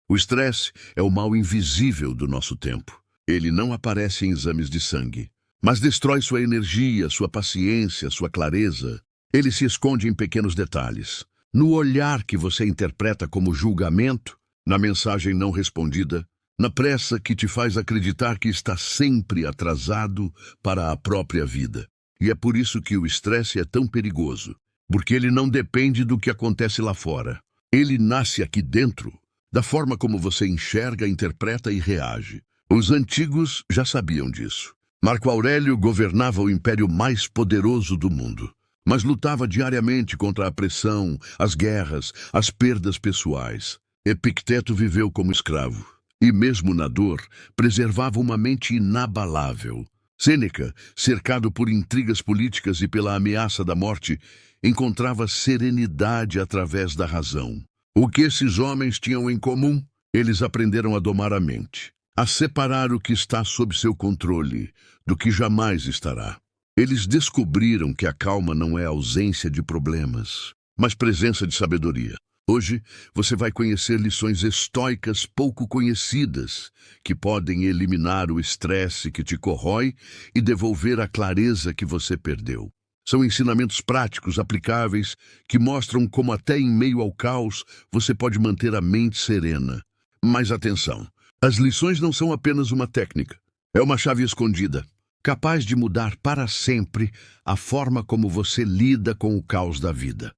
O estresse é o mal invisível do nosso tempo. Ele não aparece em exames de sangue, mas destrói sua energia, sua paciência, sua clareza. Ele se esconde em pequenos detalhes. No olhar que você interpreta como julgamento, na mensagem não respondida, na pressa que te faz acreditar que está sempre atrasado para a própria vida. E é por isso que o estresse é tão perigoso, porque ele não depende do que acontece lá fora. Ele nasce aqui dentro, da forma como você enxerga, interpreta e reage. Os antigos já sabiam disso. Marco Aurélio governava o império mais poderoso do mundo, mas lutava diariamente contra a pressão, as guerras, as perdas pessoais. Epicteto viveu como escravo, e mesmo na dor, preservava uma mente inabalável. Sêneca, cercado por intrigas políticas e pela ameaça da morte, encontrava serenidade através da razão. O que esses homens tinham em comum? Eles aprenderam a domar a mente, a separar o que está sob seu controle do que jamais estará. Eles descobriram que a calma não é ausência de problemas, mas presença de sabedoria. Hoje, você vai conhecer lições estoicas pouco conhecidas, que podem eliminar o estresse que te corrói e devolver a clareza que você perdeu. São ensinamentos práticos, aplicáveis, que mostram como até em meio ao caos você pode manter a mente serena. Mas atenção, as lições não são apenas uma técnica. É uma chave escondida, capaz de mudar para sempre a forma como você lida com o caos da vida.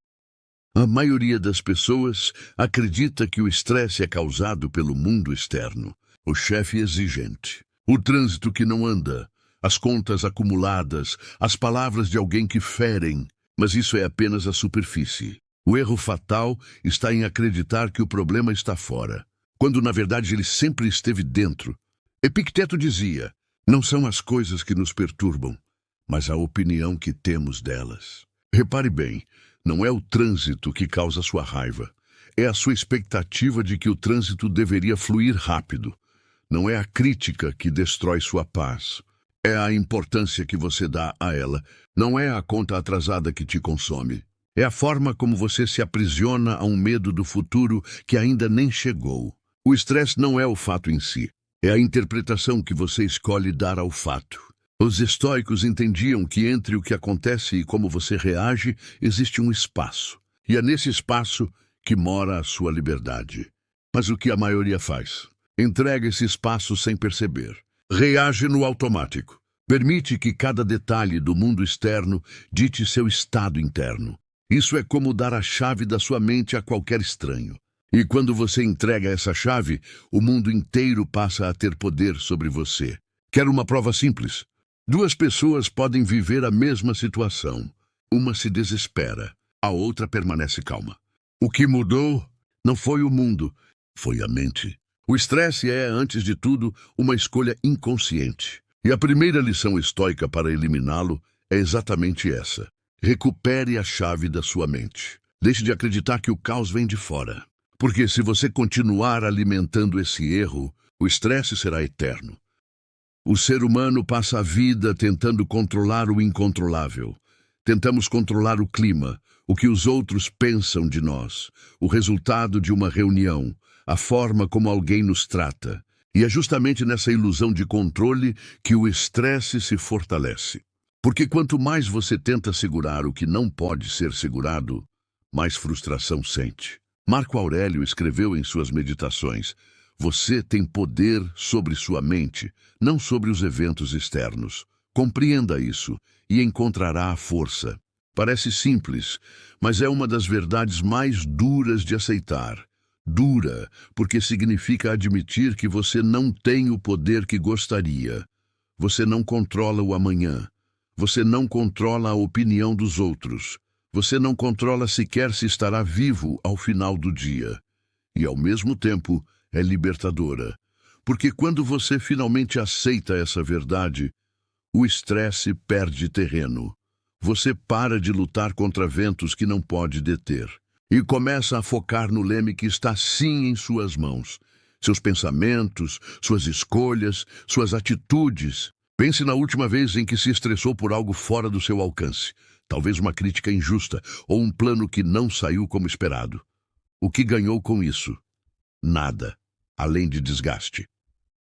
A maioria das pessoas acredita que o estresse é causado pelo mundo externo, o chefe exigente, o trânsito que não anda, as contas acumuladas, as palavras de alguém que ferem, mas isso é apenas a superfície. O erro fatal está em acreditar que o problema está fora, quando na verdade ele sempre esteve dentro. Epicteto dizia: não são as coisas que nos perturbam, mas a opinião que temos delas. Repare bem, não é o trânsito que causa sua raiva. É a sua expectativa de que o trânsito deveria fluir rápido. Não é a crítica que destrói sua paz. É a importância que você dá a ela. Não é a conta atrasada que te consome. É a forma como você se aprisiona a um medo do futuro que ainda nem chegou. O estresse não é o fato em si. É a interpretação que você escolhe dar ao fato. Os estoicos entendiam que entre o que acontece e como você reage, existe um espaço. E é nesse espaço que mora a sua liberdade. Mas o que a maioria faz? Entrega esse espaço sem perceber. Reage no automático. Permite que cada detalhe do mundo externo dite seu estado interno. Isso é como dar a chave da sua mente a qualquer estranho. E quando você entrega essa chave, o mundo inteiro passa a ter poder sobre você. Quer uma prova simples? 2 pessoas podem viver a mesma situação. Uma se desespera, a outra permanece calma. O que mudou não foi o mundo, foi a mente. O estresse é, antes de tudo, uma escolha inconsciente. E a primeira lição estoica para eliminá-lo é exatamente essa. Recupere a chave da sua mente. Deixe de acreditar que o caos vem de fora. Porque se você continuar alimentando esse erro, o estresse será eterno. O ser humano passa a vida tentando controlar o incontrolável. Tentamos controlar o clima, o que os outros pensam de nós, o resultado de uma reunião, a forma como alguém nos trata. E é justamente nessa ilusão de controle que o estresse se fortalece. Porque quanto mais você tenta segurar o que não pode ser segurado, mais frustração sente. Marco Aurélio escreveu em suas meditações: você tem poder sobre sua mente, não sobre os eventos externos. Compreenda isso e encontrará a força. Parece simples, mas é uma das verdades mais duras de aceitar. Dura, porque significa admitir que você não tem o poder que gostaria. Você não controla o amanhã. Você não controla a opinião dos outros. Você não controla sequer se estará vivo ao final do dia. E, ao mesmo tempo, é libertadora, porque quando você finalmente aceita essa verdade, o estresse perde terreno. Você para de lutar contra ventos que não pode deter e começa a focar no leme que está sim em suas mãos. Seus pensamentos, suas escolhas, suas atitudes. Pense na última vez em que se estressou por algo fora do seu alcance, talvez uma crítica injusta ou um plano que não saiu como esperado. O que ganhou com isso? Nada. além de desgaste.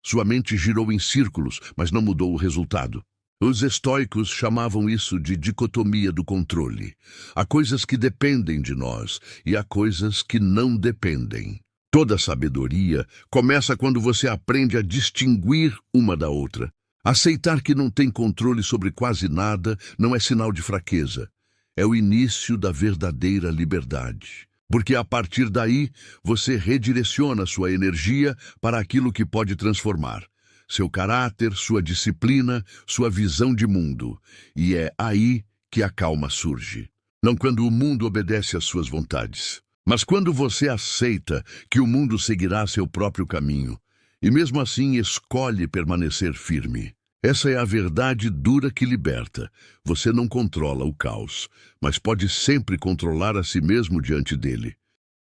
Sua mente girou em círculos, mas não mudou o resultado. Os estoicos chamavam isso de dicotomia do controle. Há coisas que dependem de nós e há coisas que não dependem. Toda sabedoria começa quando você aprende a distinguir uma da outra. Aceitar que não tem controle sobre quase nada não é sinal de fraqueza. É o início da verdadeira liberdade. Porque a partir daí, você redireciona sua energia para aquilo que pode transformar. Seu caráter, sua disciplina, sua visão de mundo. E é aí que a calma surge. Não quando o mundo obedece às suas vontades, mas quando você aceita que o mundo seguirá seu próprio caminho, e mesmo assim escolhe permanecer firme. Essa é a verdade dura que liberta. Você não controla o caos, mas pode sempre controlar a si mesmo diante dele.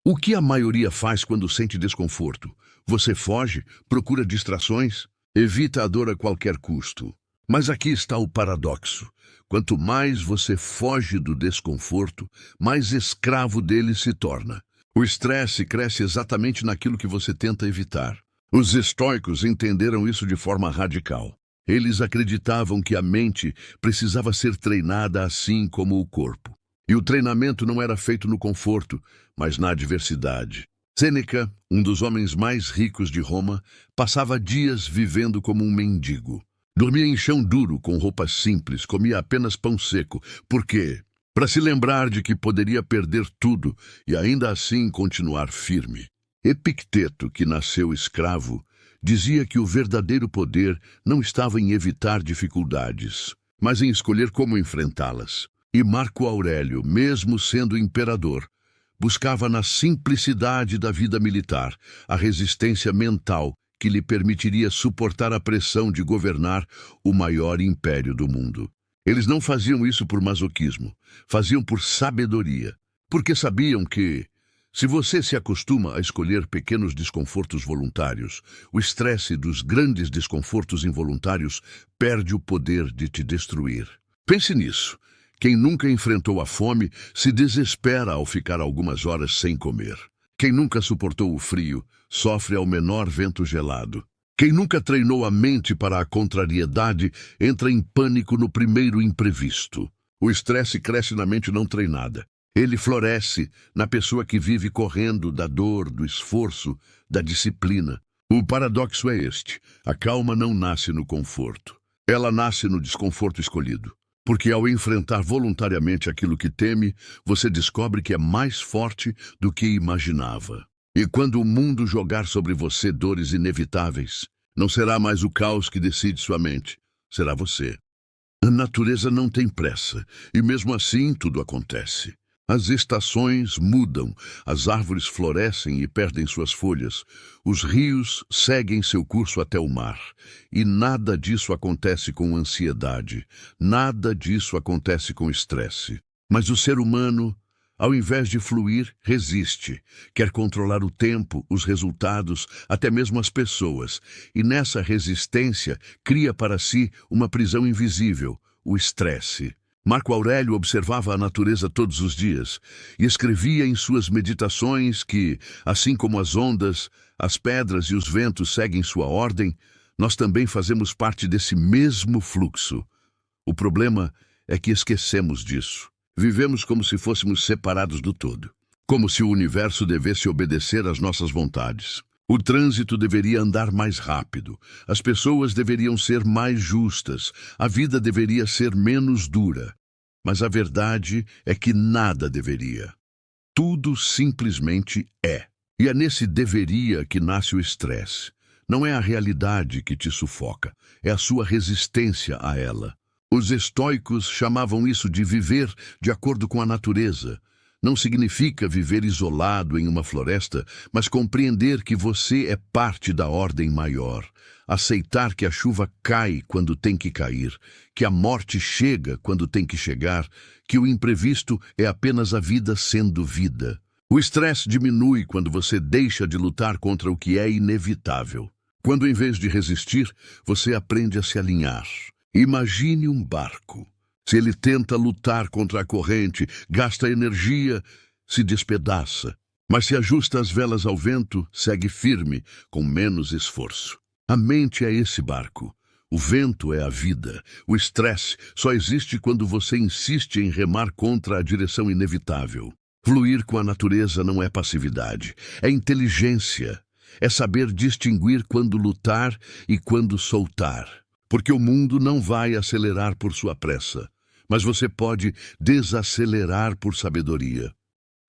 O que a maioria faz quando sente desconforto? Você foge, procura distrações, evita a dor a qualquer custo. Mas aqui está o paradoxo. Quanto mais você foge do desconforto, mais escravo dele se torna. O estresse cresce exatamente naquilo que você tenta evitar. Os estoicos entenderam isso de forma radical. Eles acreditavam que a mente precisava ser treinada assim como o corpo. E o treinamento não era feito no conforto, mas na adversidade. Sêneca, um dos homens mais ricos de Roma, passava dias vivendo como um mendigo. Dormia em chão duro, com roupas simples, comia apenas pão seco. Por quê? Para se lembrar de que poderia perder tudo e ainda assim continuar firme. Epicteto, que nasceu escravo, dizia que o verdadeiro poder não estava em evitar dificuldades, mas em escolher como enfrentá-las. E Marco Aurélio, mesmo sendo imperador, buscava na simplicidade da vida militar a resistência mental que lhe permitiria suportar a pressão de governar o maior império do mundo. Eles não faziam isso por masoquismo, faziam por sabedoria, porque sabiam que, se você se acostuma a escolher pequenos desconfortos voluntários, o estresse dos grandes desconfortos involuntários perde o poder de te destruir. Pense nisso. Quem nunca enfrentou a fome se desespera ao ficar algumas horas sem comer. Quem nunca suportou o frio sofre ao menor vento gelado. Quem nunca treinou a mente para a contrariedade entra em pânico no primeiro imprevisto. O estresse cresce na mente não treinada. Ele floresce na pessoa que vive correndo da dor, do esforço, da disciplina. O paradoxo é este: a calma não nasce no conforto. Ela nasce no desconforto escolhido. Porque ao enfrentar voluntariamente aquilo que teme, você descobre que é mais forte do que imaginava. E quando o mundo jogar sobre você dores inevitáveis, não será mais o caos que decide sua mente, será você. A natureza não tem pressa, e mesmo assim tudo acontece. As estações mudam, as árvores florescem e perdem suas folhas, os rios seguem seu curso até o mar, e nada disso acontece com ansiedade, nada disso acontece com estresse. Mas o ser humano, ao invés de fluir, resiste, quer controlar o tempo, os resultados, até mesmo as pessoas, e nessa resistência cria para si uma prisão invisível, o estresse. Marco Aurélio observava a natureza todos os dias e escrevia em suas meditações que, assim como as ondas, as pedras e os ventos seguem sua ordem, nós também fazemos parte desse mesmo fluxo. O problema é que esquecemos disso. Vivemos como se fôssemos separados do todo, como se o universo devesse obedecer às nossas vontades. O trânsito deveria andar mais rápido, as pessoas deveriam ser mais justas, a vida deveria ser menos dura. Mas a verdade é que nada deveria. Tudo simplesmente é. E é nesse deveria que nasce o estresse. Não é a realidade que te sufoca, é a sua resistência a ela. Os estoicos chamavam isso de viver de acordo com a natureza. Não significa viver isolado em uma floresta, mas compreender que você é parte da ordem maior. Aceitar que a chuva cai quando tem que cair, que a morte chega quando tem que chegar, que o imprevisto é apenas a vida sendo vida. O estresse diminui quando você deixa de lutar contra o que é inevitável. Quando, em vez de resistir, você aprende a se alinhar. Imagine um barco. Se ele tenta lutar contra a corrente, gasta energia, se despedaça. Mas se ajusta as velas ao vento, segue firme, com menos esforço. A mente é esse barco. O vento é a vida. O estresse só existe quando você insiste em remar contra a direção inevitável. Fluir com a natureza não é passividade, é inteligência. É saber distinguir quando lutar e quando soltar. Porque o mundo não vai acelerar por sua pressa, mas você pode desacelerar por sabedoria.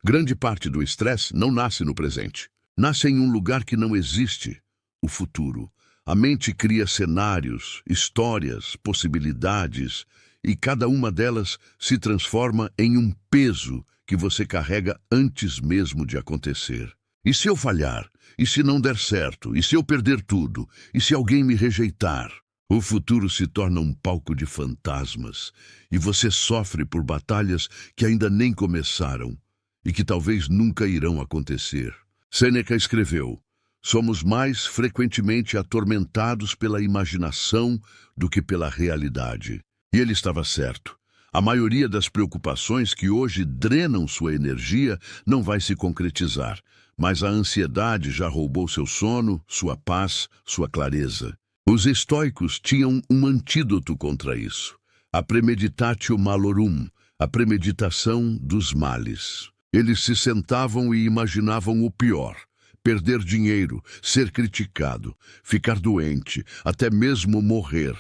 Grande parte do estresse não nasce no presente. Nasce em um lugar que não existe, o futuro. A mente cria cenários, histórias, possibilidades, e cada uma delas se transforma em um peso que você carrega antes mesmo de acontecer. E se eu falhar? E se não der certo? E se eu perder tudo? E se alguém me rejeitar? O futuro se torna um palco de fantasmas, e você sofre por batalhas que ainda nem começaram e que talvez nunca irão acontecer. Sêneca escreveu: somos mais frequentemente atormentados pela imaginação do que pela realidade. E ele estava certo. A maioria das preocupações que hoje drenam sua energia não vai se concretizar, mas a ansiedade já roubou seu sono, sua paz, sua clareza. Os estoicos tinham um antídoto contra isso: a premeditatio malorum, a premeditação dos males. Eles se sentavam e imaginavam o pior: perder dinheiro, ser criticado, ficar doente, até mesmo morrer,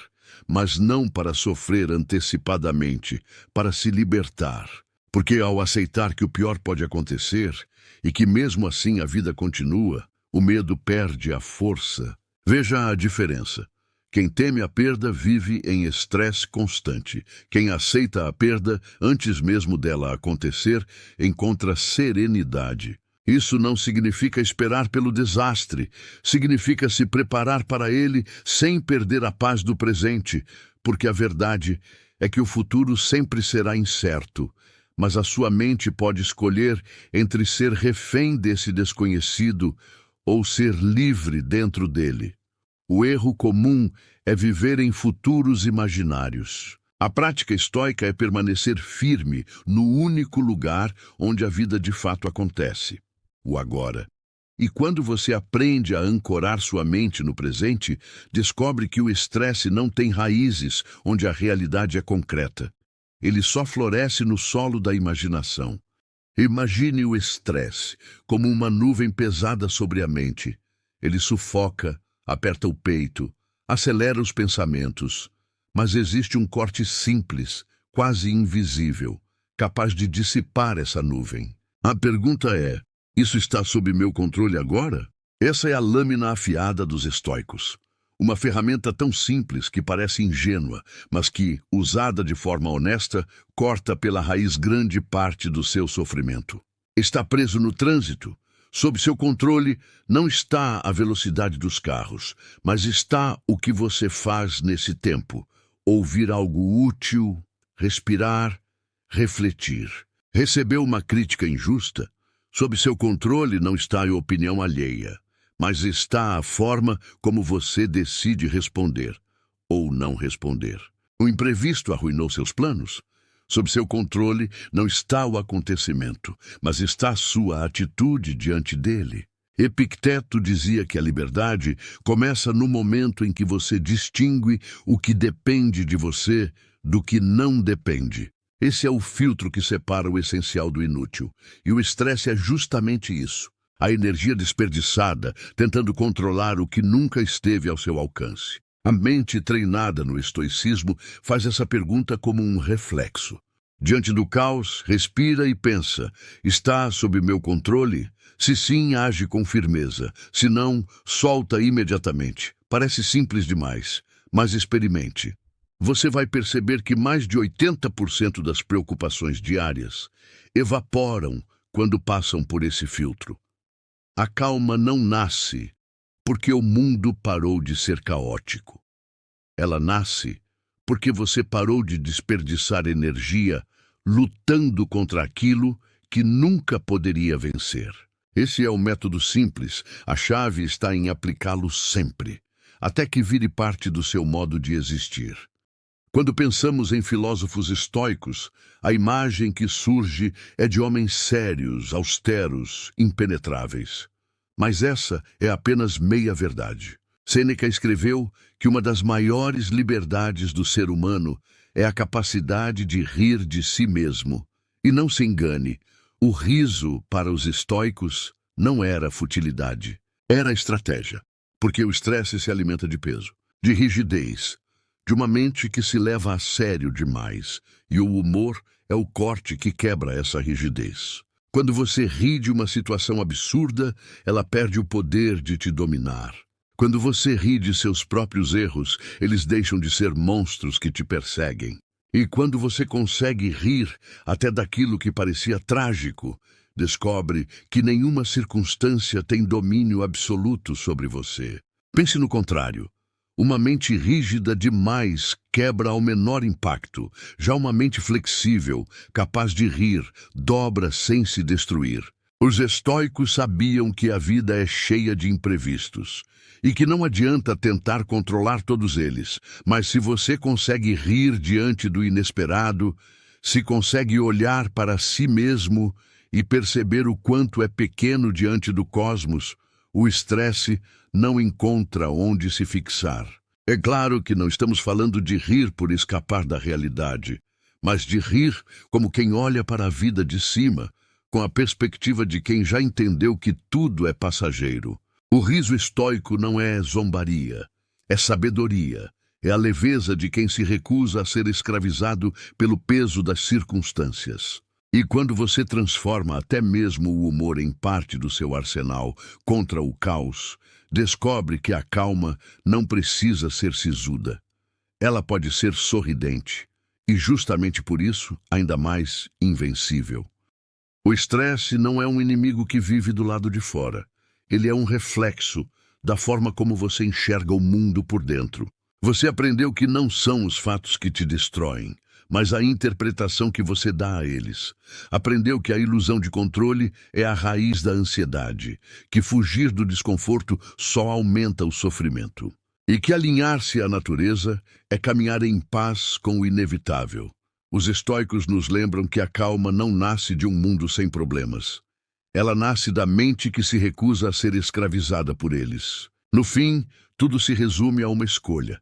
mas não para sofrer antecipadamente, para se libertar. Porque ao aceitar que o pior pode acontecer e que mesmo assim a vida continua, o medo perde a força. Veja a diferença. Quem teme a perda vive em estresse constante. Quem aceita a perda, antes mesmo dela acontecer, encontra serenidade. Isso não significa esperar pelo desastre. Significa se preparar para ele sem perder a paz do presente, porque a verdade é que o futuro sempre será incerto, mas a sua mente pode escolher entre ser refém desse desconhecido ou ser livre dentro dele. O erro comum é viver em futuros imaginários. A prática estoica é permanecer firme no único lugar onde a vida de fato acontece, o agora. E quando você aprende a ancorar sua mente no presente, descobre que o estresse não tem raízes onde a realidade é concreta. Ele só floresce no solo da imaginação. Imagine o estresse como uma nuvem pesada sobre a mente. Ele sufoca, aperta o peito, acelera os pensamentos, mas existe um corte simples, quase invisível, capaz de dissipar essa nuvem. A pergunta é: isso está sob meu controle agora? Essa é a lâmina afiada dos estoicos. Uma ferramenta tão simples que parece ingênua, mas que, usada de forma honesta, corta pela raiz grande parte do seu sofrimento. Está preso no trânsito? Sob seu controle não está a velocidade dos carros, mas está o que você faz nesse tempo: ouvir algo útil, respirar, refletir. Recebeu uma crítica injusta? Sob seu controle não está a opinião alheia, mas está a forma como você decide responder ou não responder. O imprevisto arruinou seus planos? Sob seu controle não está o acontecimento, mas está a sua atitude diante dele. Epicteto dizia que a liberdade começa no momento em que você distingue o que depende de você do que não depende. Esse é o filtro que separa o essencial do inútil, e o estresse é justamente isso: a energia desperdiçada tentando controlar o que nunca esteve ao seu alcance. A mente treinada no estoicismo faz essa pergunta como um reflexo. Diante do caos, respira e pensa: está sob meu controle? Se sim, age com firmeza. Se não, solta imediatamente. Parece simples demais, mas experimente. Você vai perceber que mais de 80% das preocupações diárias evaporam quando passam por esse filtro. A calma não nasce porque o mundo parou de ser caótico. Ela nasce porque você parou de desperdiçar energia lutando contra aquilo que nunca poderia vencer. Esse é o método simples. A chave está em aplicá-lo sempre, até que vire parte do seu modo de existir. Quando pensamos em filósofos estoicos, a imagem que surge é de homens sérios, austeros, impenetráveis. Mas essa é apenas meia-verdade. Sêneca escreveu que uma das maiores liberdades do ser humano é a capacidade de rir de si mesmo. E não se engane, o riso para os estoicos não era futilidade, era estratégia. Porque o estresse se alimenta de peso, de rigidez, de uma mente que se leva a sério demais, e o humor é o corte que quebra essa rigidez. Quando você ri de uma situação absurda, ela perde o poder de te dominar. Quando você ri de seus próprios erros, eles deixam de ser monstros que te perseguem. E quando você consegue rir até daquilo que parecia trágico, descobre que nenhuma circunstância tem domínio absoluto sobre você. Pense no contrário. Uma mente rígida demais quebra ao menor impacto. Já uma mente flexível, capaz de rir, dobra sem se destruir. Os estoicos sabiam que a vida é cheia de imprevistos e que não adianta tentar controlar todos eles, mas se você consegue rir diante do inesperado, se consegue olhar para si mesmo e perceber o quanto é pequeno diante do cosmos, o estresse não encontra onde se fixar. É claro que não estamos falando de rir por escapar da realidade, mas de rir como quem olha para a vida de cima, com a perspectiva de quem já entendeu que tudo é passageiro. O riso estoico não é zombaria, é sabedoria, é a leveza de quem se recusa a ser escravizado pelo peso das circunstâncias. E quando você transforma até mesmo o humor em parte do seu arsenal contra o caos, descobre que a calma não precisa ser sisuda. Ela pode ser sorridente e, justamente por isso, ainda mais invencível. O estresse não é um inimigo que vive do lado de fora. Ele é um reflexo da forma como você enxerga o mundo por dentro. Você aprendeu que não são os fatos que te destroem, mas a interpretação que você dá a eles. Aprendeu que a ilusão de controle é a raiz da ansiedade, que fugir do desconforto só aumenta o sofrimento. E que alinhar-se à natureza é caminhar em paz com o inevitável. Os estoicos nos lembram que a calma não nasce de um mundo sem problemas. Ela nasce da mente que se recusa a ser escravizada por eles. No fim, tudo se resume a uma escolha.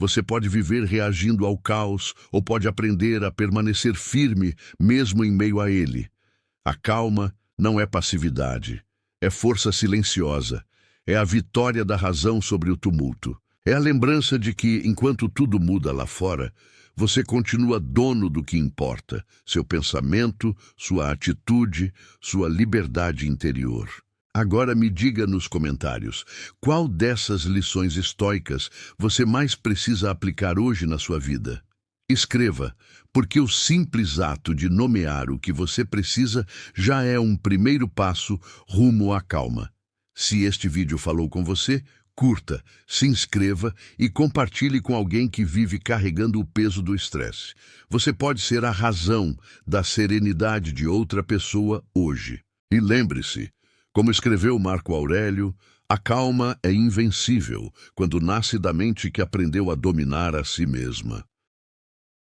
Você pode viver reagindo ao caos ou pode aprender a permanecer firme mesmo em meio a ele. A calma não é passividade, é força silenciosa, é a vitória da razão sobre o tumulto. É a lembrança de que, enquanto tudo muda lá fora, você continua dono do que importa, seu pensamento, sua atitude, sua liberdade interior. Agora me diga nos comentários, qual dessas lições estoicas você mais precisa aplicar hoje na sua vida? Escreva, porque o simples ato de nomear o que você precisa já é um primeiro passo rumo à calma. Se este vídeo falou com você, curta, se inscreva e compartilhe com alguém que vive carregando o peso do estresse. Você pode ser a razão da serenidade de outra pessoa hoje. E lembre-se, como escreveu Marco Aurélio, a calma é invencível quando nasce da mente que aprendeu a dominar a si mesma.